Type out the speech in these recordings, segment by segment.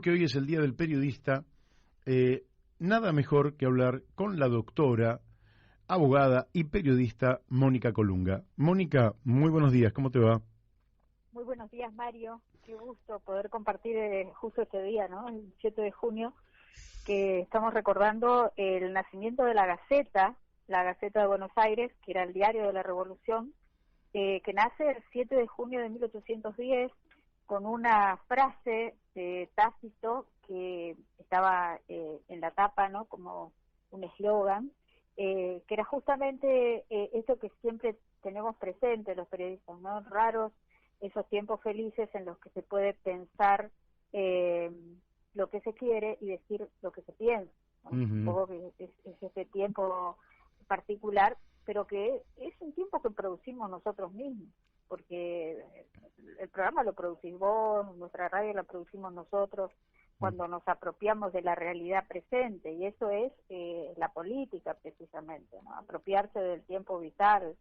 Que hoy es el Día del Periodista, nada mejor que hablar con la doctora, abogada y periodista Mónica Colunga. Mónica, muy buenos días, ¿cómo te va? Muy buenos días, Mario. Qué gusto poder compartir justo este día, ¿no? El 7 de junio, que estamos recordando el nacimiento de la Gaceta de Buenos Aires, que era el diario de la Revolución, que nace el 7 de junio de 1810, con una frase de Tácito que estaba en la tapa, ¿no? Como un eslogan, que era justamente esto que siempre tenemos presente los periodistas, ¿no? Raros esos tiempos felices en los que se puede pensar lo que se quiere y decir lo que se piensa, ¿no? Un poco que es este tiempo particular, pero que es un tiempo que producimos nosotros mismos, porque el programa lo producís vos, nuestra radio la producimos nosotros, cuando nos apropiamos de la realidad presente, y eso es la política precisamente, ¿no? Apropiarse del tiempo vital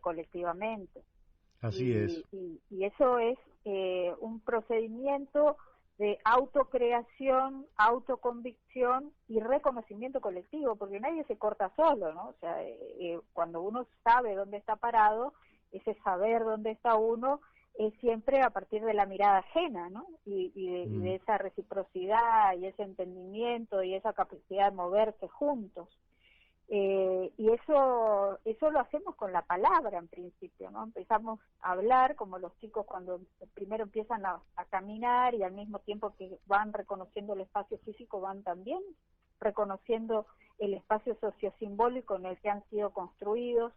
colectivamente. Así es. Y eso es un procedimiento de autocreación, autoconvicción y reconocimiento colectivo, porque nadie se corta solo, ¿no? O sea, cuando uno sabe dónde está parado, ese saber dónde está uno es siempre a partir de la mirada ajena, ¿no? Y de esa reciprocidad y ese entendimiento y esa capacidad de moverse juntos. Y eso lo hacemos con la palabra en principio, ¿no? Empezamos a hablar como los chicos cuando primero empiezan a caminar, y al mismo tiempo que van reconociendo el espacio físico van también reconociendo el espacio sociosimbólico en el que han sido construidos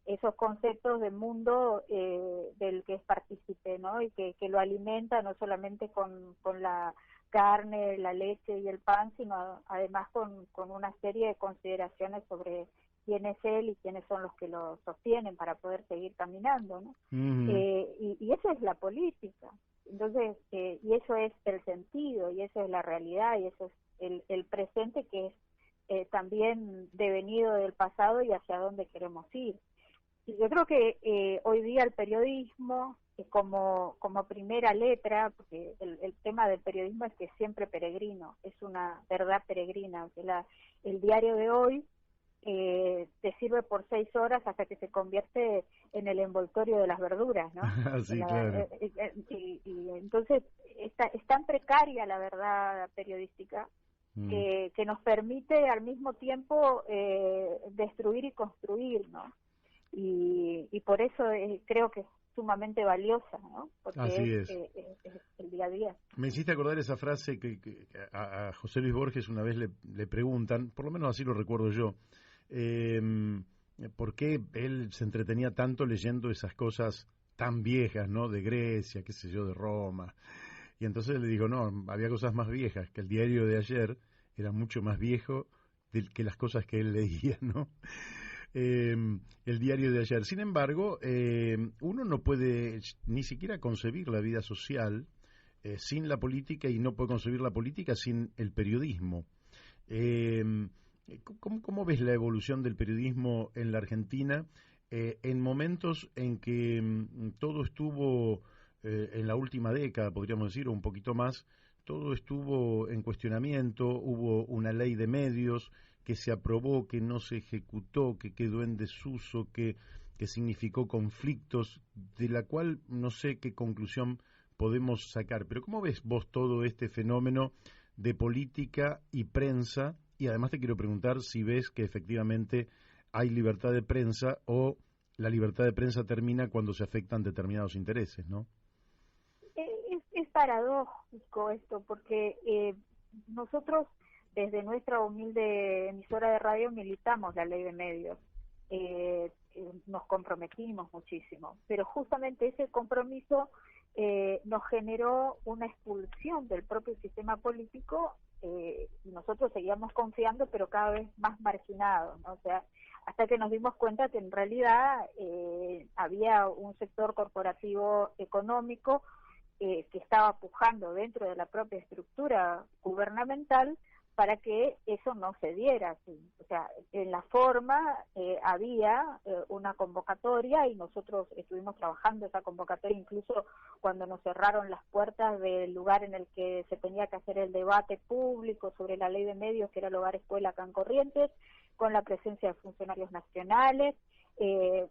esos conceptos de mundo del que es partícipe, ¿no? Y que lo alimenta no solamente con la carne, la leche y el pan, sino además con una serie de consideraciones sobre quién es él y quiénes son los que lo sostienen para poder seguir caminando, ¿no? Y eso es la política. Entonces, y eso es el sentido, y eso es la realidad, y eso es el presente, que es también devenido del pasado y hacia dónde queremos ir. Y yo creo que hoy día el periodismo, como primera letra, porque el tema del periodismo es que es siempre peregrino, es una verdad peregrina, que el diario de hoy te sirve por 6 horas hasta que se convierte en el envoltorio de las verduras, ¿no? Sí, claro. Y entonces es tan precaria la verdad periodística que nos permite al mismo tiempo destruir y construir, ¿no? Y por eso creo que es sumamente valiosa, ¿no? Porque Así es. Es el día a día. Me hiciste acordar esa frase que a José Luis Borges una vez le preguntan, por lo menos así lo recuerdo yo, ¿por qué él se entretenía tanto leyendo esas cosas tan viejas, ¿no? De Grecia, qué sé yo, de Roma. Y entonces le digo, no, había cosas más viejas, que el diario de ayer era mucho más viejo que las cosas que él leía, ¿no? El diario de ayer. Sin embargo, uno no puede ni siquiera concebir la vida social sin la política, y no puede concebir la política sin el periodismo. ¿Cómo ves la evolución del periodismo en la Argentina en momentos en que todo estuvo, en la última década, podríamos decir, o un poquito más, todo estuvo en cuestionamiento? Hubo una ley de medios que se aprobó, que no se ejecutó, que quedó en desuso, que significó conflictos, de la cual no sé qué conclusión podemos sacar. Pero ¿cómo ves vos todo este fenómeno de política y prensa? Y además te quiero preguntar si ves que efectivamente hay libertad de prensa, o la libertad de prensa termina cuando se afectan determinados intereses, ¿no? Es paradójico esto, porque nosotros desde nuestra humilde emisora de radio militamos la ley de medios, nos comprometimos muchísimo, pero justamente ese compromiso nos generó una expulsión del propio sistema político, y nosotros seguíamos confiando, pero cada vez más marginados, ¿no? O sea, hasta que nos dimos cuenta que en realidad había un sector corporativo económico que estaba pujando dentro de la propia estructura gubernamental para que eso no se diera así. O sea, en la forma había una convocatoria y nosotros estuvimos trabajando esa convocatoria incluso cuando nos cerraron las puertas del lugar en el que se tenía que hacer el debate público sobre la ley de medios, que era el Hogar Escuela acá en Corrientes, con la presencia de funcionarios nacionales.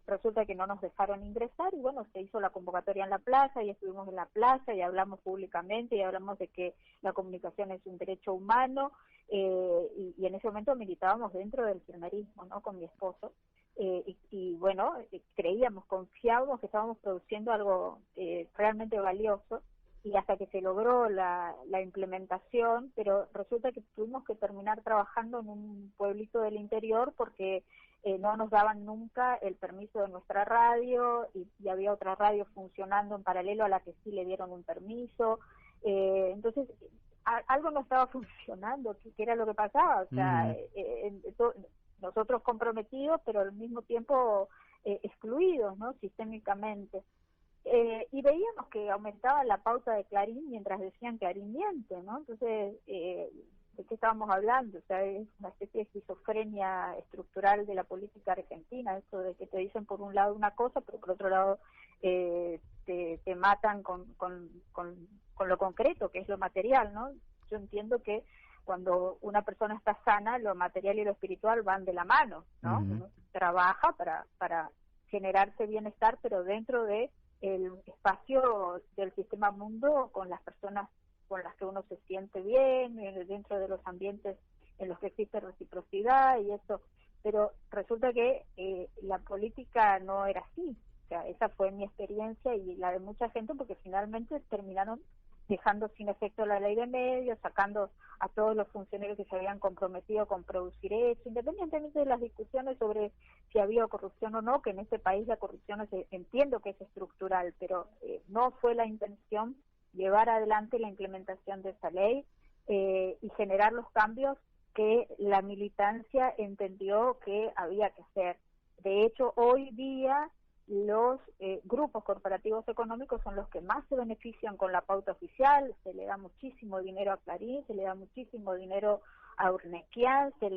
Resulta que no nos dejaron ingresar y bueno, se hizo la convocatoria en la plaza y estuvimos en la plaza y hablamos públicamente y hablamos de que la comunicación es un derecho humano y en ese momento militábamos dentro del kirchnerismo, ¿no? Con mi esposo y bueno, creíamos, confiábamos que estábamos produciendo algo realmente valioso y hasta que se logró la implementación, pero resulta que tuvimos que terminar trabajando en un pueblito del interior porque no nos daban nunca el permiso de nuestra radio y había otra radio funcionando en paralelo a la que sí le dieron un permiso. Entonces, algo no estaba funcionando, que era lo que pasaba. O sea, nosotros comprometidos, pero al mismo tiempo excluidos, ¿no? Sistémicamente. Y veíamos que aumentaba la pauta de Clarín mientras decían Clarín miente, ¿no? Entonces, ¿de qué estábamos hablando? O sea, es una especie de esquizofrenia estructural de la política argentina, eso de que te dicen por un lado una cosa, pero por otro lado te matan con lo concreto, que es lo material, ¿no? Yo entiendo que cuando una persona está sana, lo material y lo espiritual van de la mano, ¿no? Uno trabaja para generarse bienestar, pero dentro de el espacio del sistema mundo con las personas con las que uno se siente bien, dentro de los ambientes en los que existe reciprocidad y eso, pero resulta que la política no era así. O sea, esa fue mi experiencia y la de mucha gente, porque finalmente terminaron dejando sin efecto la ley de medios, sacando a todos los funcionarios que se habían comprometido con producir eso, independientemente de las discusiones sobre si había corrupción o no, que en este país la corrupción entiendo que es estructural, pero no fue la intención llevar adelante la implementación de esa ley y generar los cambios que la militancia entendió que había que hacer. De hecho, hoy día los grupos corporativos económicos son los que más se benefician con la pauta oficial, se le da muchísimo dinero a Clarín, se le da muchísimo dinero a Urnequian, se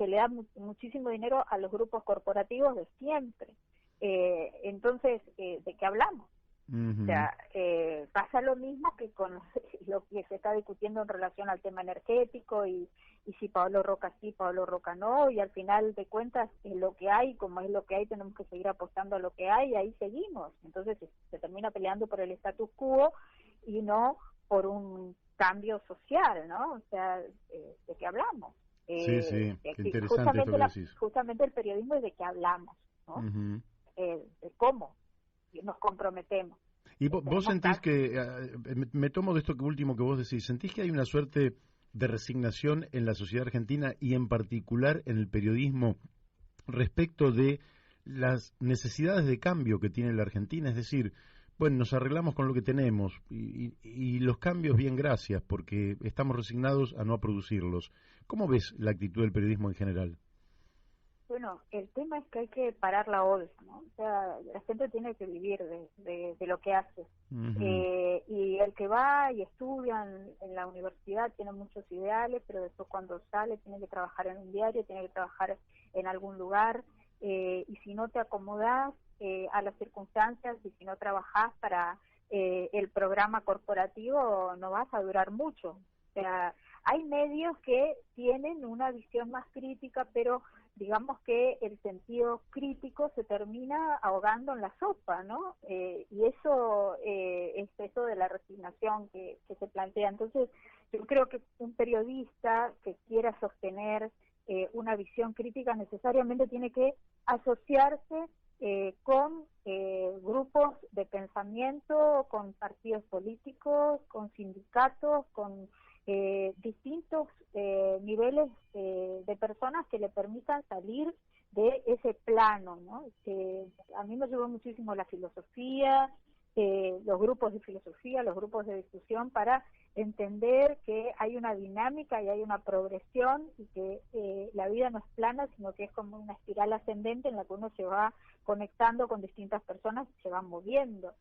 le da muchísimo dinero a los grupos corporativos de siempre. Entonces, ¿de qué hablamos? O sea, pasa lo mismo que con lo que se está discutiendo en relación al tema energético y si Pablo Roca sí, Pablo Roca no, y al final de cuentas es lo que hay, como es lo que hay, tenemos que seguir apostando a lo que hay y ahí seguimos. Entonces se termina peleando por el status quo y no por un cambio social, ¿no? O sea, ¿de qué hablamos? Sí, qué interesante esto que decís. Justamente el periodismo es de qué hablamos, ¿no? De cómo nos comprometemos. ¿Y vos sentís que, me tomo de esto último que vos decís, sentís que hay una suerte de resignación en la sociedad argentina y en particular en el periodismo respecto de las necesidades de cambio que tiene la Argentina? Es decir, bueno, nos arreglamos con lo que tenemos y los cambios bien gracias porque estamos resignados a no producirlos. ¿Cómo ves la actitud del periodismo en general? Bueno, el tema es que hay que parar la bolsa, ¿no? O sea, la gente tiene que vivir de lo que hace. Y el que va y estudia en la universidad tiene muchos ideales, pero después cuando sale tiene que trabajar en un diario, tiene que trabajar en algún lugar, y si no te acomodás a las circunstancias y si no trabajás para el programa corporativo, no vas a durar mucho. O sea, hay medios que tienen una visión más crítica, pero digamos que el sentido crítico se termina ahogando en la sopa, ¿no? Y eso es eso de la resignación que se plantea. Entonces, yo creo que un periodista que quiera sostener una visión crítica necesariamente tiene que asociarse con grupos de pensamiento, con partidos políticos, con sindicatos, con distintos niveles de personas que le permitan salir de ese plano, ¿no? A mí me ayudó muchísimo la filosofía, los grupos de filosofía, los grupos de discusión, para entender que hay una dinámica y hay una progresión y que la vida no es plana, sino que es como una espiral ascendente en la que uno se va conectando con distintas personas y se va moviendo.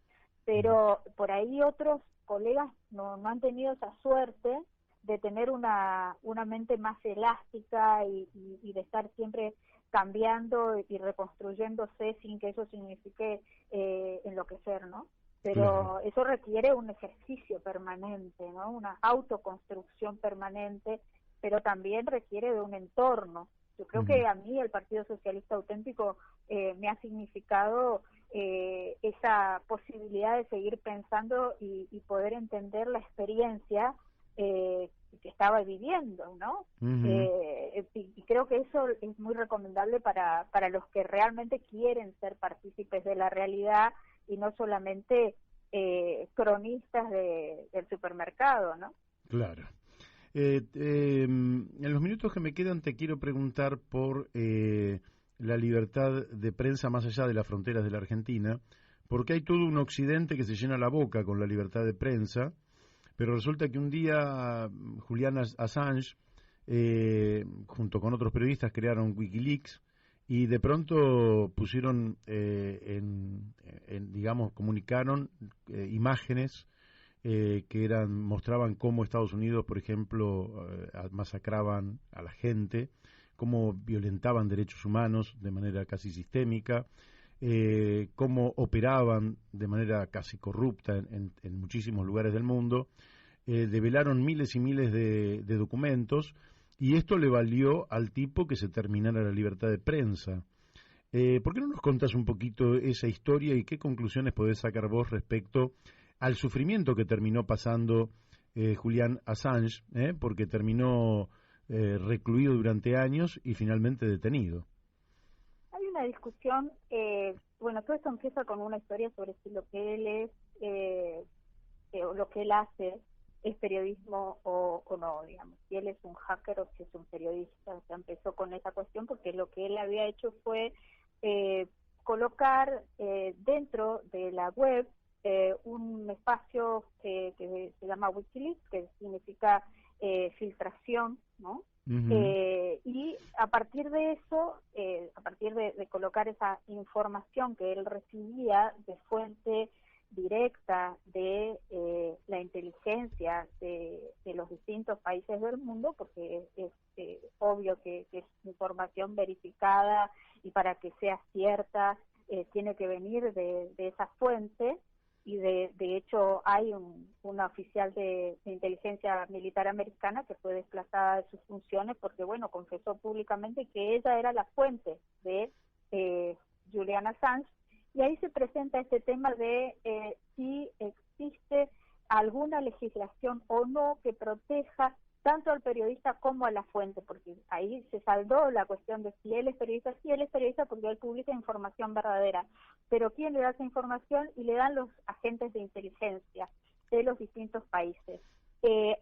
Pero por ahí otros colegas no han tenido esa suerte de tener una mente más elástica y de estar siempre cambiando y reconstruyéndose sin que eso signifique enloquecer, ¿no? Pero Claro. eso requiere un ejercicio permanente, ¿no? Una autoconstrucción permanente, pero también requiere de un entorno. Yo creo Ujú. que a mí el Partido Socialista Auténtico me ha significado esa posibilidad de seguir pensando y poder entender la experiencia que estaba viviendo, ¿no? Ujú. Y creo que eso es muy recomendable para los que realmente quieren ser partícipes de la realidad y no solamente cronistas del supermercado, ¿no? Claro. En los minutos que me quedan te quiero preguntar por la libertad de prensa más allá de las fronteras de la Argentina, porque hay todo un occidente que se llena la boca con la libertad de prensa, pero resulta que un día Julian Assange, junto con otros periodistas, crearon Wikileaks y de pronto pusieron, digamos, comunicaron imágenes que mostraban cómo Estados Unidos, por ejemplo, masacraban a la gente, cómo violentaban derechos humanos de manera casi sistémica, cómo operaban de manera casi corrupta en muchísimos lugares del mundo, develaron miles y miles de documentos y esto le valió al tipo que se terminara la libertad de prensa. ¿Por qué no nos contás un poquito esa historia y qué conclusiones podés sacar vos respecto al sufrimiento que terminó pasando Julian Assange, porque terminó recluido durante años y finalmente detenido? Hay una discusión, bueno, todo esto empieza con una historia sobre si lo que él es, o lo que él hace es periodismo o no, digamos. Si él es un hacker o si es un periodista. Se empezó con esa cuestión porque lo que él había hecho fue colocar dentro de la web un espacio que se llama Wikileaks, que significa filtración, ¿no? Ujú. Y a partir de eso, a partir de colocar esa información que él recibía de fuente directa de la inteligencia de los distintos países del mundo, porque es obvio que es información verificada y para que sea cierta tiene que venir de esa fuente, y de hecho hay una oficial de inteligencia militar americana que fue desplazada de sus funciones porque, bueno, confesó públicamente que ella era la fuente de Julian Assange, y ahí se presenta este tema de si existe alguna legislación o no que proteja tanto al periodista como a la fuente, porque ahí se saldó la cuestión de si él es periodista. Sí, él es periodista porque él publica información verdadera, pero ¿quién le da esa información? Y le dan los agentes de inteligencia de los distintos países.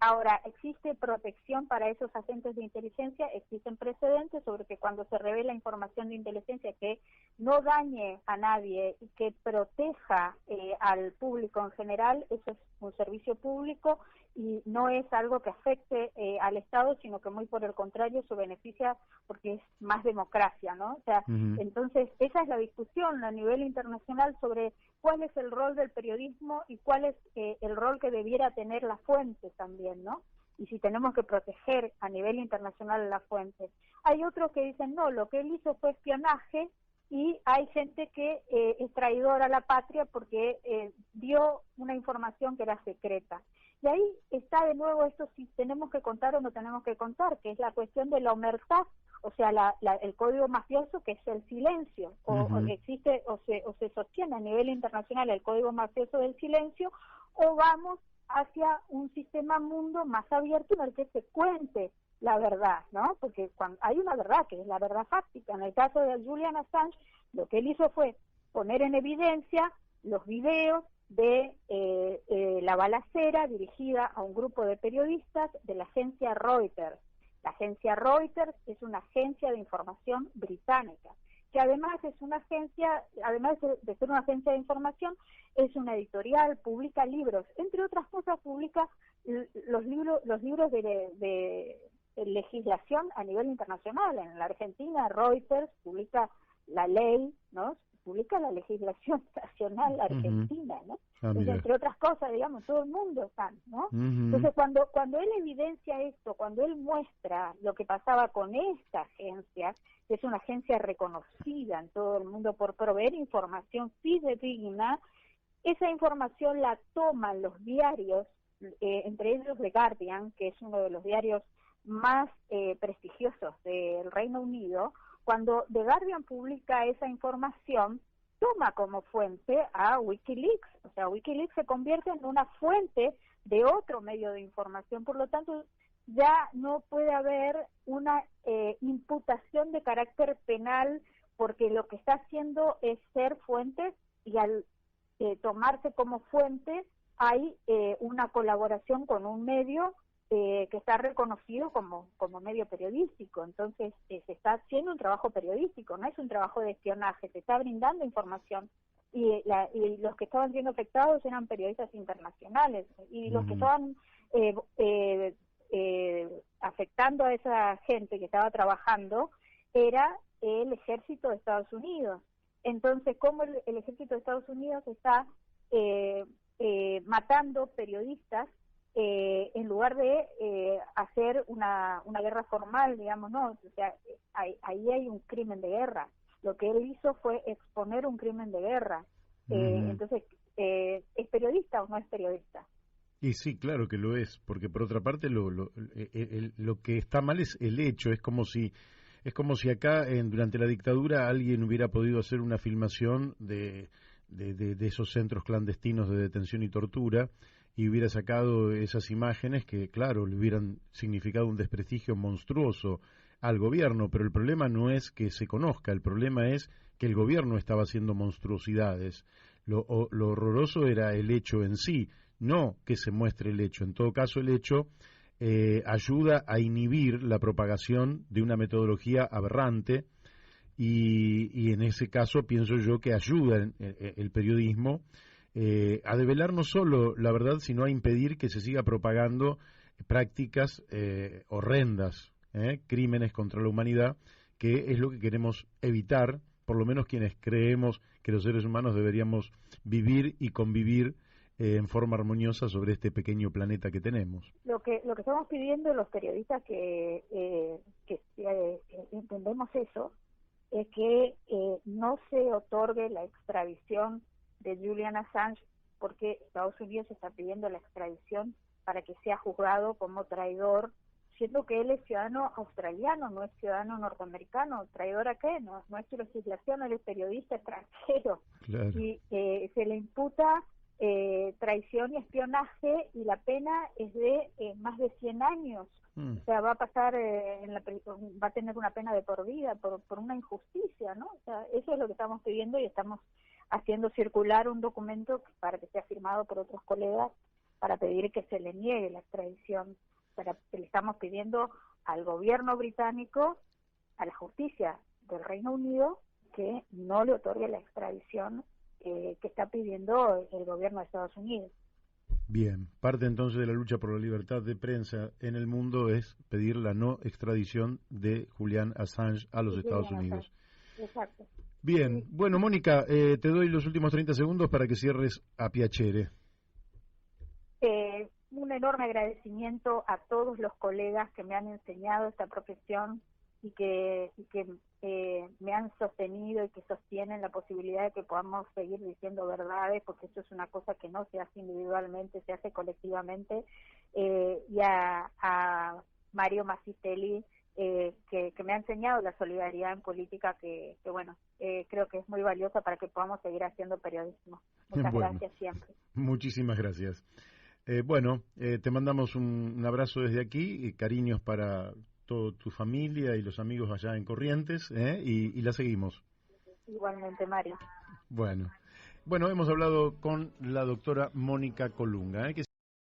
Ahora, ¿existe protección para esos agentes de inteligencia? Existen precedentes sobre que cuando se revela información de inteligencia que no dañe a nadie y que proteja al público en general, eso es un servicio público y no es algo que afecte al Estado, sino que muy por el contrario se beneficia porque es más democracia, ¿no? O sea, Ujú. entonces esa es la discusión a nivel internacional sobre cuál es el rol del periodismo y cuál es el rol que debiera tener la fuente también, ¿no? Y si tenemos que proteger a nivel internacional la fuente. Hay otros que dicen, no, lo que él hizo fue espionaje, y hay gente que es traidora a la patria porque dio una información que era secreta. Y ahí está de nuevo esto, si tenemos que contar o no tenemos que contar, que es la cuestión de la omertá, o sea, el código mafioso, que es el silencio, o Ujú. existe o se sostiene a nivel internacional el código mafioso del silencio, o vamos hacia un sistema mundo más abierto en el que se cuente la verdad, ¿no? Porque cuando hay una verdad que es la verdad fáctica. En el caso de Julian Assange, lo que él hizo fue poner en evidencia los videos de la balacera dirigida a un grupo de periodistas de la agencia Reuters. La agencia Reuters es una agencia de información británica, que además es una agencia, además de ser una agencia de información, es una editorial, publica libros, entre otras cosas publica los libros de legislación a nivel internacional. En la Argentina, Reuters publica la ley, ¿no?, publica la legislación nacional argentina, ¿no? Entonces, mira. entre otras cosas, digamos, todo el mundo está, ¿no? Entonces, cuando él evidencia esto, cuando él muestra lo que pasaba con esta agencia, que es una agencia reconocida en todo el mundo por proveer información fidedigna, esa información la toman los diarios, entre ellos The Guardian, que es uno de los diarios más prestigiosos del Reino Unido. Cuando The Guardian publica esa información, toma como fuente a Wikileaks, o sea, Wikileaks se convierte en una fuente de otro medio de información, por lo tanto ya no puede haber una imputación de carácter penal, porque lo que está haciendo es ser fuente, y al tomarse como fuente hay una colaboración con un medio que está reconocido como medio periodístico. Entonces se está haciendo un trabajo periodístico, no es un trabajo de espionaje, se está brindando información, y los que estaban siendo afectados eran periodistas internacionales, y los que estaban afectando a esa gente que estaba trabajando era el ejército de Estados Unidos. Entonces, ¿cómo el ejército de Estados Unidos está matando periodistas en lugar de hacer una guerra formal, digamos? No, o sea, ahí hay un crimen de guerra. Lo que él hizo fue exponer un crimen de guerra. Entonces, ¿es periodista o no es periodista? Y sí, claro que lo es, porque por otra parte lo que está mal es el hecho. Es como si acá durante la dictadura alguien hubiera podido hacer una filmación de esos centros clandestinos de detención y tortura, y hubiera sacado esas imágenes que, claro, le hubieran significado un desprestigio monstruoso al gobierno. Pero el problema no es que se conozca, el problema es que el gobierno estaba haciendo monstruosidades. Lo horroroso era el hecho en sí, no que se muestre el hecho. En todo caso, el hecho ayuda a inhibir la propagación de una metodología aberrante, y en ese caso pienso yo que ayuda el periodismo a develar no solo la verdad, sino a impedir que se siga propagando prácticas horrendas, crímenes contra la humanidad, que es lo que queremos evitar, por lo menos quienes creemos que los seres humanos deberíamos vivir y convivir en forma armoniosa sobre este pequeño planeta que tenemos. Lo que estamos pidiendo los periodistas que entendemos eso, es que no se otorgue la extradición de Julian Assange, porque Estados Unidos está pidiendo la extradición para que sea juzgado como traidor, siendo que él es ciudadano australiano, no es ciudadano norteamericano. ¿Traidor a qué? No es su legislación, él es periodista extranjero. Claro. Y se le imputa traición y espionaje, y la pena es de más de 100 años. O sea, va a pasar va a tener una pena de por vida por una injusticia, ¿no? O sea, eso es lo que estamos pidiendo, y estamos haciendo circular un documento para que sea firmado por otros colegas para pedir que se le niegue la extradición. Le estamos pidiendo al gobierno británico, a la justicia del Reino Unido, que no le otorgue la extradición que está pidiendo el gobierno de Estados Unidos. Bien, parte entonces de la lucha por la libertad de prensa en el mundo es pedir la no extradición de Julian Assange a los Estados Unidos. Exacto. Bien, bueno, Mónica, te doy los últimos 30 segundos para que cierres a piacere. Un enorme agradecimiento a todos los colegas que me han enseñado esta profesión y que me han sostenido y que sostienen la posibilidad de que podamos seguir diciendo verdades, porque esto es una cosa que no se hace individualmente, se hace colectivamente, y a Mario Masitelli, que me ha enseñado la solidaridad en política, que bueno, creo que es muy valiosa para que podamos seguir haciendo periodismo. Muchas gracias siempre. Muchísimas gracias. Te mandamos un abrazo desde aquí, y cariños para toda tu familia y los amigos allá en Corrientes, y la seguimos. Igualmente, Mario. Bueno, hemos hablado con la doctora Mónica Colunga, que